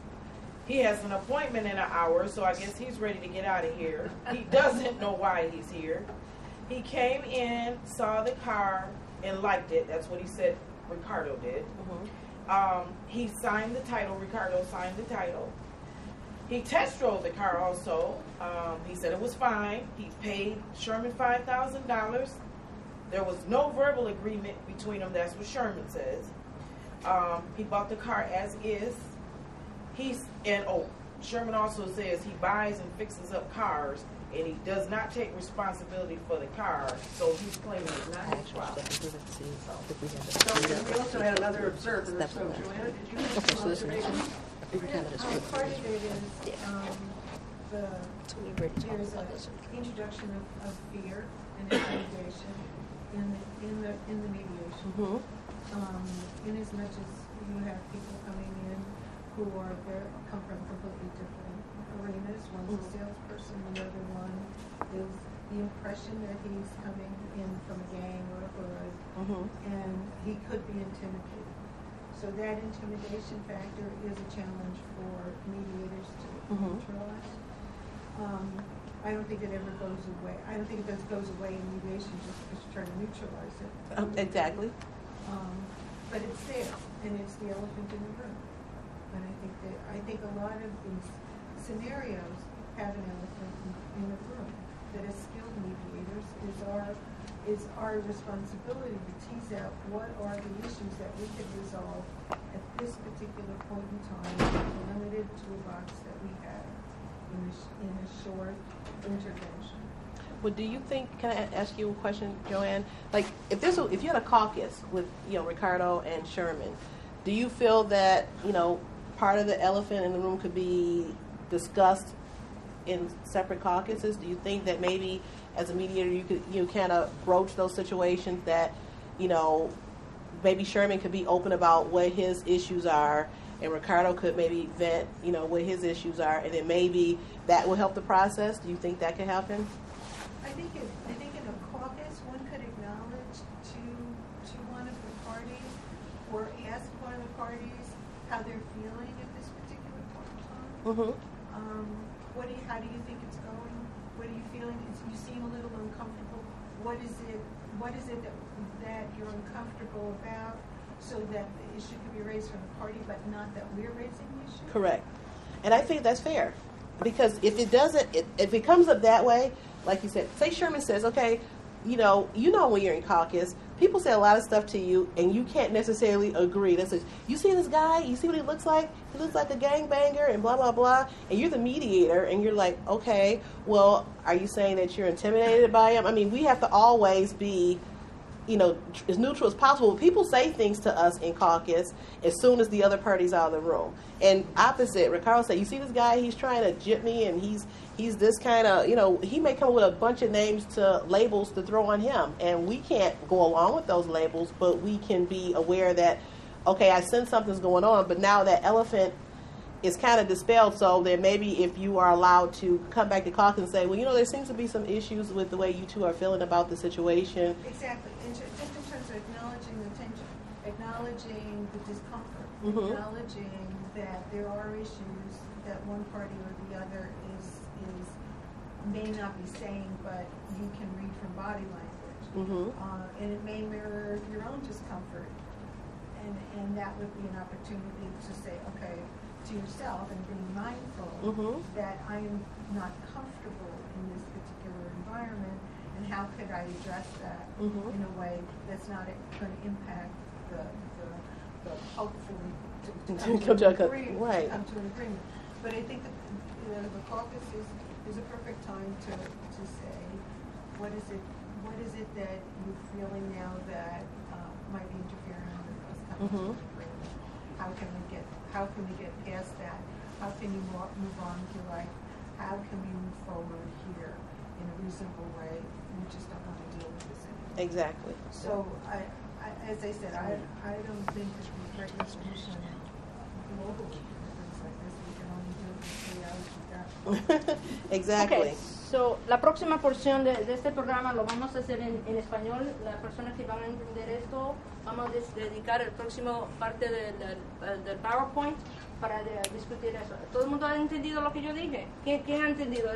he has an appointment in an hour, so I guess he's ready to get out of here. He doesn't know why he's here. He came in, saw the car, and liked it. That's what he said Ricardo did. Mm-hmm. He signed the title. Ricardo signed the title. He test drove the car also. He said it was fine. He paid Sherman $5,000. There was no verbal agreement between them. That's what Sherman says. He bought the car as is. Sherman also says he buys and fixes up cars, and he does not take responsibility for the car, so he's claiming it's not his problem. So we also had another observer. So Joanna, did you have some observations? Part of it is there's an introduction of fear and intimidation in the mediation. Mm-hmm. In as much as you have people coming in who come from completely different arenas. One's a salesperson, the other one is the impression that he's coming in from a gang or a hood, and he could be intimidated. So that intimidation factor is a challenge for mediators to neutralize. I don't think it ever goes away. I don't think it goes away in mediation just because you're trying to neutralize it. Exactly. But it's there, and it's the elephant in the room. And I think a lot of these scenarios have an elephant in the room. That as skilled mediators is our responsibility to tease out what are the issues that we can resolve at this particular point in time, limited to a box that we have in a short intervention. Well, do you think? Can I ask you a question, Joanne? Like, if you had a caucus with Ricardo and Sherman, do you feel that part of the elephant in the room could be discussed in separate caucuses? Do you think that maybe as a mediator you kind of broach those situations that, maybe Sherman could be open about what his issues are, and Ricardo could maybe vent, what his issues are, and then maybe that will help the process? Do you think that could happen? I think in a caucus, one could acknowledge to one of the parties or ask one of the parties how they're feeling at this particular point in time. Mm-hmm. How do you think it's going? What are you feeling? You seem a little uncomfortable. What is it that you're uncomfortable about, so that the issue can be raised from the party, but not that we're raising the issue? Correct. And I think that's fair. Because if it comes up that way, like you said, say Sherman says, okay, when you're in caucus, people say a lot of stuff to you, and you can't necessarily agree. That's you see this guy, you see what he looks like? He looks like a gangbanger and blah, blah, blah. And you're the mediator, and you're like, okay, well, are you saying that you're intimidated by him? I mean, we have to always be, as neutral as possible. People say things to us in caucus as soon as the other party's out of the room. And opposite, Ricardo said, you see this guy, he's trying to jip me, and he's this kind of, he may come up with a bunch of labels to throw on him. And we can't go along with those labels, but we can be aware that, okay, I sense something's going on, but now that elephant is kind of dispelled, so that maybe if you are allowed to come back to caucus and say, well, there seems to be some issues with the way you two are feeling about the situation. Exactly. And just in terms of acknowledging the tension, acknowledging the discomfort, Mm-hmm. acknowledging that there are issues that one party or the other may not be saying, but you can read from body language. Mm-hmm. And it may mirror your own discomfort. And that would be an opportunity to say, okay, to yourself and being mindful Mm-hmm. that I am not comfortable in this particular environment, and how could I address that Mm-hmm. in a way that's not going to impact the hopefully to come to an agreement. Right. Come to an agreement. But I think that the caucus is a perfect time to say, what is it that you're feeling now that might be interfering with us coming to Mm-hmm. an agreement? How can we get past that? How can you move on with your life? How can we move forward here in a reasonable way? We just don't want to deal with this anymore. Exactly. So as I said, I don't think that the great resolution globally for things like this, we can only do it in 3 hours with that. Exactly. Okay, so la próxima porción de este programa lo vamos a hacer en español. Las personas que van a entender esto, vamos a dedicar el próximo parte del PowerPoint para discutir eso. ¿Todo el mundo ha entendido lo que yo dije? ¿Quién ha entendido?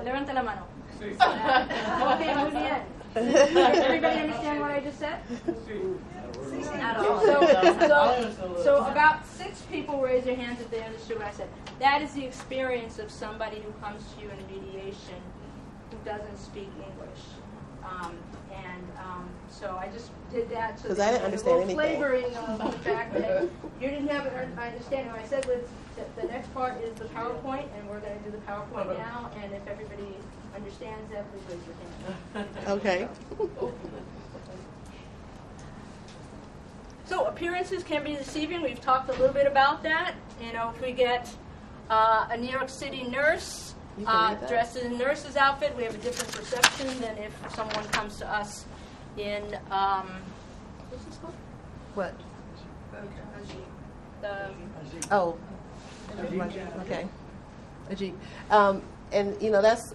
Levante la mano. Sí. Okay, muy bien. Everybody understand what I just said? Not all. So about 6 people raised their hands if they understood what I said. That is the experience of somebody who comes to you in mediation who doesn't speak English. So I just did that so I didn't understand anything. flavoring of the fact that you didn't have an understanding. What I said was that the next part is the PowerPoint, and we're going to do the PowerPoint now, and if everybody understands that, please raise your hand. Okay. So appearances can be deceiving. We've talked a little bit about that. If we get a New York City nurse dressed in a nurse's outfit, we have a different perception than if someone comes to us in what's this called? What? Oh. Okay. Ajit. And that's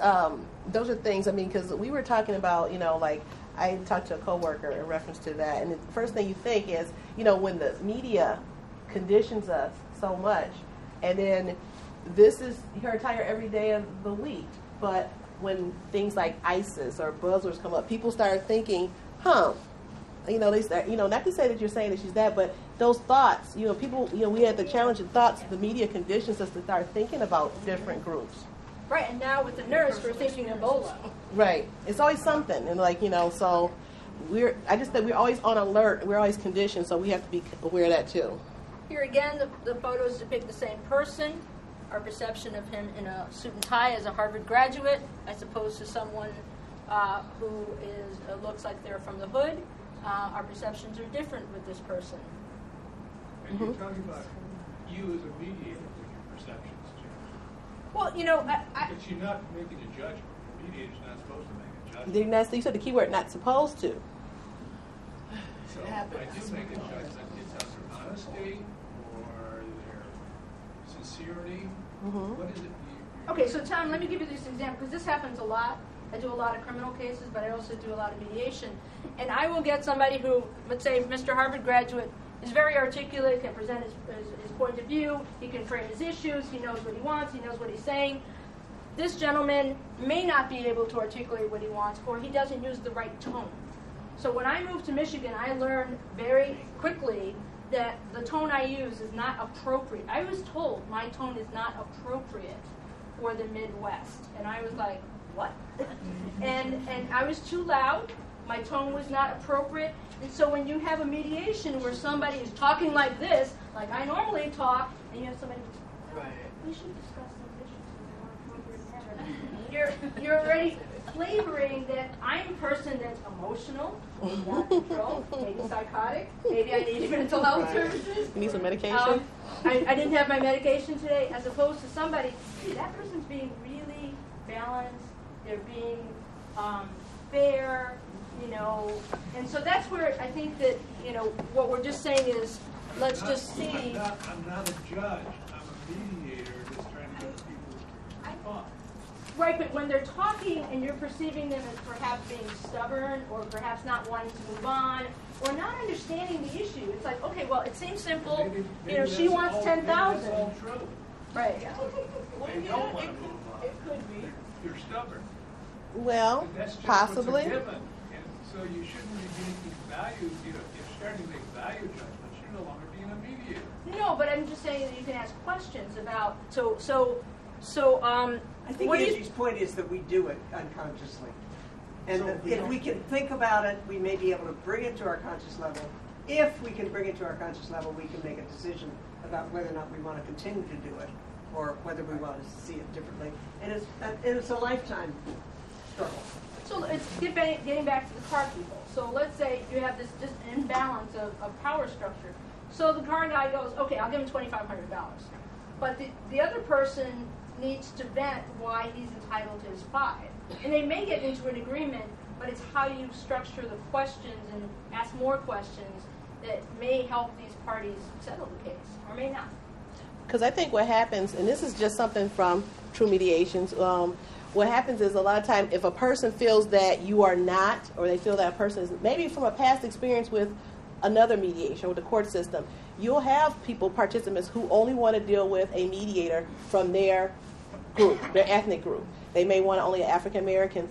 those are things. I mean, because we were talking about, like I talked to a coworker in reference to that, and the first thing you think is, when the media conditions us so much, and then this is her attire every day of the week. But when things like ISIS or buzzwords come up, people start thinking, they start, not to say that you're saying that she's that, but those thoughts, people, we had the challenge of thoughts. The media conditions us to start thinking about different groups. Right, and now with the nurse, we're thinking Ebola. Right. It's always something. And so I just said we're always on alert. We're always conditioned, so we have to be aware of that too. Here again, the photos depict the same person. Our perception of him in a suit and tie as a Harvard graduate, as opposed to someone who looks like they're from the hood. Our perceptions are different with this person. Are you talking about you as a mediator when your perceptions change? Well, But you're not making a judgment. The mediator's not supposed to make a judgment. You said the key word, not supposed to. So I do make a judgment. It's on their honesty or their sincerity. What is it? Okay, so Tom, let me give you this example, because this happens a lot. I do a lot of criminal cases, but I also do a lot of mediation. And I will get somebody who, let's say, Mr. Harvard graduate, is very articulate, can present his point of view, he can frame his issues, he knows what he wants, he knows what he's saying. This gentleman may not be able to articulate what he wants, or he doesn't use the right tone. So when I moved to Michigan, I learned very quickly that the tone I use is not appropriate. I was told my tone is not appropriate for the Midwest. And I was like, what? and I was too loud. My tone was not appropriate. And so when you have a mediation where somebody is talking like this, like I normally talk, and you have somebody who's, we should discuss those issues in a more appropriate manner. You're already flavoring that I'm a person that's emotional, maybe out of control, maybe psychotic, maybe I need mental health services. You need some medication? I didn't have my medication today, as opposed to somebody, hey, that person's being really balanced, they're being fair, and so that's where I think that, what we're just saying is, let's just see. I'm not a judge, I'm a mediator just trying to get people to talk. Right, but when they're talking and you're perceiving them as perhaps being stubborn or perhaps not wanting to move on or not understanding the issue, it's like, okay, well, it seems simple. Maybe She wants 10,000. That's all true. Right. They don't want to move on. It could be. You're stubborn. Well, And that's just possibly. what's a given. And so you shouldn't be making value, if you're starting to make value judgments, you're no longer being a mediator. No, but I'm just saying that you can ask questions about, I think Angie's point is that we do it unconsciously. And that if we can think about it, we may be able to bring it to our conscious level. If we can bring it to our conscious level, we can make a decision about whether or not we want to continue to do it or whether we want to see it differently. And it's a lifetime struggle. So it's getting back to the car people. So let's say you have this just imbalance of power structure. So the car guy goes, okay, I'll give him $2,500. But the other person needs to vent why he's entitled to his $5. And they may get into an agreement, but it's how you structure the questions and ask more questions that may help these parties settle the case, or may not. Because I think what happens, and this is just something from True Mediations, what happens is a lot of times if a person feels that you are not, or they feel that a person is, maybe from a past experience with another mediation with the court system, you'll have people, participants, who only want to deal with a mediator from their group, their ethnic group. They may want only an African American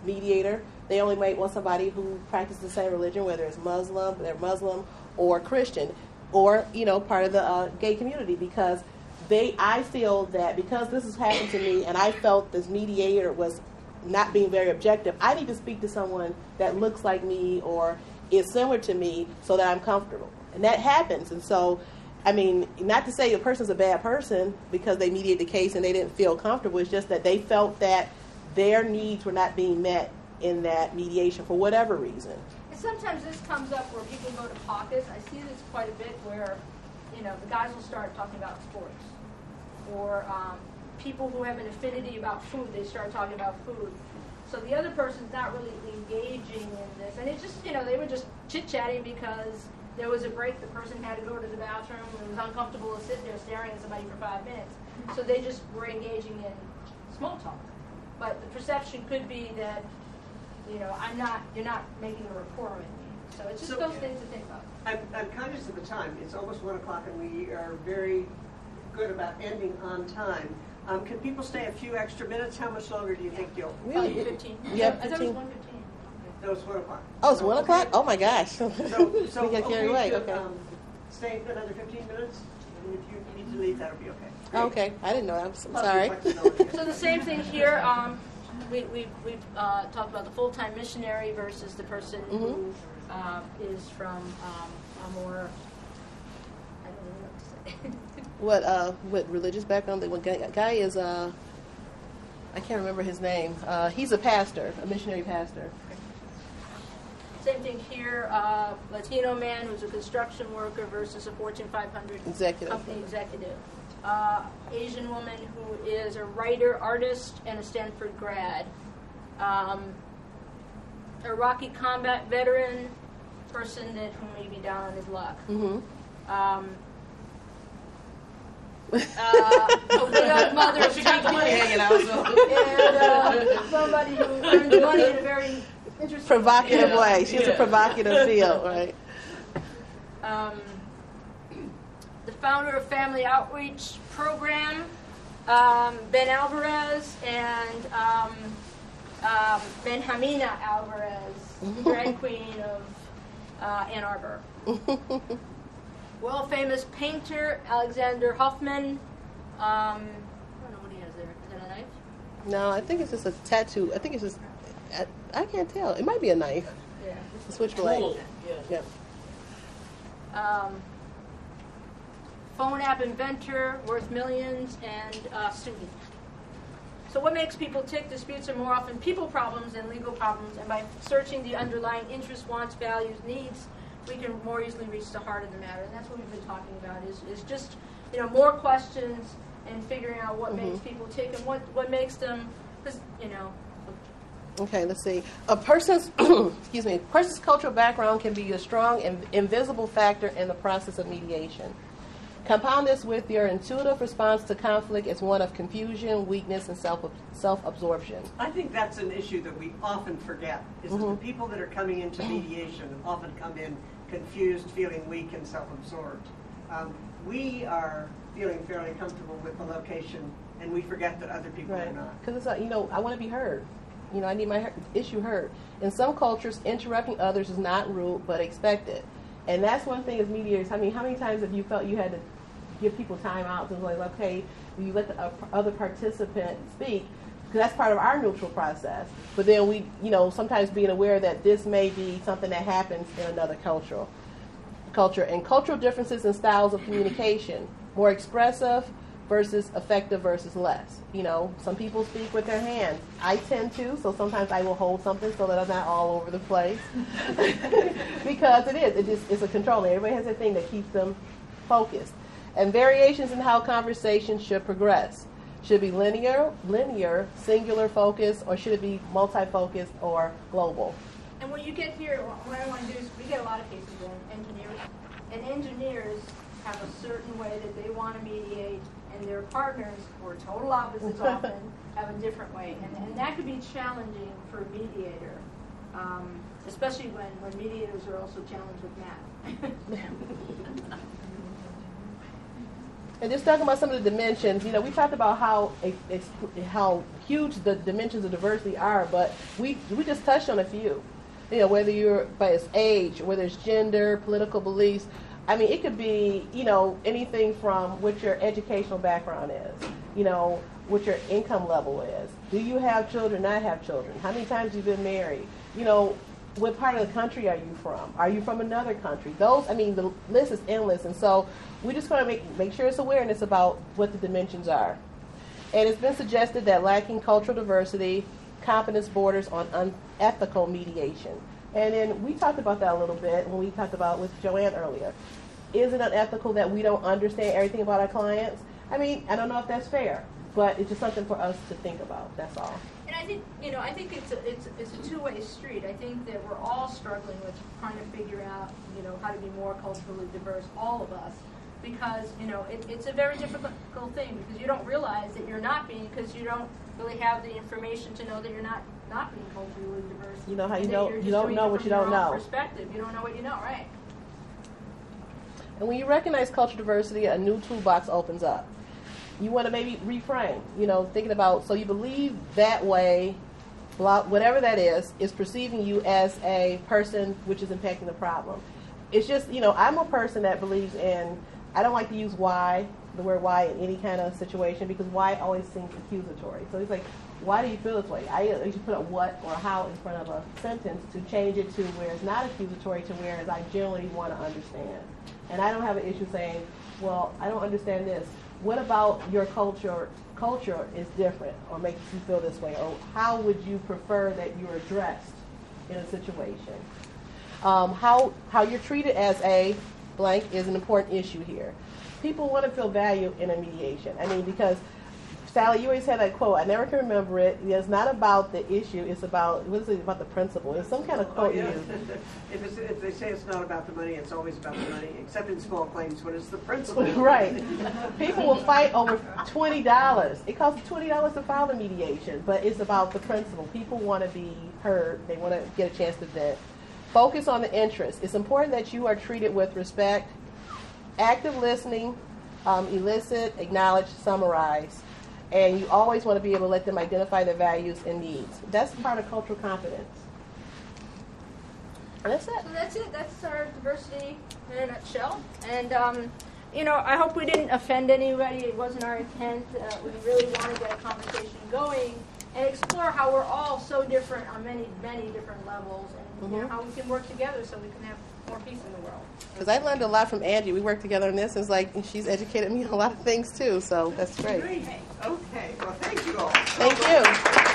mediator. They only might want somebody who practices the same religion, whether it's Muslim, they're Muslim, or Christian, or part of the gay community. Because I feel that because this has happened to me, and I felt this mediator was not being very objective, I need to speak to someone that looks like me or is similar to me so that I'm comfortable. And that happens. And so, I mean, not to say a person's a bad person because they mediated the case and they didn't feel comfortable. It's just that they felt that their needs were not being met in that mediation for whatever reason. And sometimes this comes up where people go to caucus. I see this quite a bit where, the guys will start talking about sports. Or people who have an affinity about food, they start talking about food. So the other person's not really engaging in this. And it just, they were just chit-chatting because there was a break, the person had to go to the bathroom, and it was uncomfortable to sit there staring at somebody for 5 minutes. So they just were engaging in small talk. But the perception could be that, you're not making a rapport with me. So it's just those things to think about. I'm conscious of the time. It's almost 1 o'clock and we are very good about ending on time. Can people stay a few extra minutes? How much longer do you think you'll? Probably 15. Yeah, I thought it 15. was 1:15. No, it's 1 o'clock. Oh, it's 1 o'clock? Oh my gosh. So we get carried away. to, Okay. Stay for another 15 minutes. And if you need to leave, that'll be okay. Okay. I didn't know. I'm sorry. So the same thing here. We've talked about the full-time missionary versus the person who is from a more, I don't know what to say. What religious background? The guy is I can't remember his name. He's a pastor, a missionary pastor. Same thing here, Latino man who's a construction worker versus a Fortune 500 company executive. Asian woman who is a writer, artist, and a Stanford grad. Iraqi combat veteran, person who may be down on his luck. A widowed mother of two kids, and somebody who earns money in a very interesting provocative way. She has a provocative field, right? The founder of Family Outreach Program, Ben Alvarez, and Benjamina Alvarez, drag queen of Ann Arbor. World-famous painter, Alexander Hoffman. I don't know what he has there. Is that a knife? No, I think it's just a tattoo. I think it's just, I can't tell. It might be a knife. Yeah. A switchblade. Cool. Yeah. Phone app inventor, worth millions, and student. So what makes people tick? Disputes are more often people problems than legal problems, and by searching the underlying interests, wants, values, needs, we can more easily reach the heart of the matter. And that's what we've been talking about, is just, more questions and figuring out what makes people tick and what makes them, Okay, let's see. A person's person's cultural background can be a strong and invisible factor in the process of mediation. Compound this with your intuitive response to conflict as one of confusion, weakness, and self-absorption. I think that's an issue that we often forget, is that the people that are coming into mediation often come in confused, feeling weak, and self-absorbed. We are feeling fairly comfortable with the location, and we forget that other people are not. Because it's like, I want to be heard. I need my issue heard. In some cultures, interrupting others is not rude, but expected. And that's one thing as mediators. I mean, how many times have you felt you had to give people time out and like, okay, you let the other participant speak, because that's part of our neutral process. But then we, sometimes being aware that this may be something that happens in another culture. And cultural differences in styles of communication, more expressive versus effective versus less. Some people speak with their hands. I tend to, so sometimes I will hold something so that I'm not all over the place. Because it's a control. Everybody has a thing that keeps them focused. And variations in how conversations should progress. Should it be linear, singular focus, or should it be multi-focused or global? And when you get here, what I want to do is, we get a lot of cases in engineers, and engineers have a certain way that they want to mediate, and their partners, who are total opposites often, have a different way. And that could be challenging for a mediator, especially when mediators are also challenged with math. And just talking about some of the dimensions, we talked about how huge the dimensions of diversity are, but we just touched on a few. Whether you're by its age, whether it's gender, political beliefs. I mean, it could be, anything from what your educational background is, what your income level is. Do you have children, not have children? How many times have you been married? What part of the country are you from? Are you from another country? The list is endless. And so we just want to make sure it's awareness about what the dimensions are. And it's been suggested that lacking cultural diversity, competence borders on unethical mediation. And then we talked about that a little bit when we talked about with Joanne earlier. Is it unethical that we don't understand everything about our clients? I mean, I don't know if that's fair, but it's just something for us to think about. That's all. And I think, I think it's a two-way street. I think that we're all struggling with trying to figure out, how to be more culturally diverse, all of us, because, it's a very difficult thing, because you don't realize that you're not being, because you don't really have the information to know that you're not being culturally diverse. You know how you don't know what you don't know. Perspective, you don't know what you know, right? And when you recognize cultural diversity, a new toolbox opens up. You want to maybe reframe, thinking about, so you believe that way, whatever that is perceiving you as a person which is impacting the problem. It's just, I'm a person that believes in, I don't like to use why, the word why in any kind of situation, because why always seems accusatory. So it's like, why do you feel this way? I usually put a what or how in front of a sentence to change it to where it's not accusatory, to where I generally want to understand. And I don't have an issue saying, well, I don't understand this. What about your culture is different or makes you feel this way? Or how would you prefer that you're addressed in a situation? how you're treated as a blank is an important issue here. People want to feel value in a mediation. I mean, because Sally, you always had that quote. I never can remember it. It's not about the issue. It's about, what is it, about the principle. It's some kind of quote you use. If they say it's not about the money, it's always about the money, except in small claims when it's the principle. Right. People will fight over $20. It costs $20 to file the mediation, but it's about the principle. People want to be heard. They want to get a chance to vent. Focus on the interest. It's important that you are treated with respect, active listening, elicit, acknowledge, summarize. And you always want to be able to let them identify their values and needs. That's part of cultural competence. And that's it. So that's it. That's our diversity in a nutshell. And, I hope we didn't offend anybody. It wasn't our intent. We really want to get a conversation going and explore how we're all so different on many, many different levels and how we can work together so we can have more peace in the world. Because I learned a lot from Angie. We worked together on this. And it's like she's educated me on a lot of things, too. So that's great. Okay. Well, thank you all. Thank you.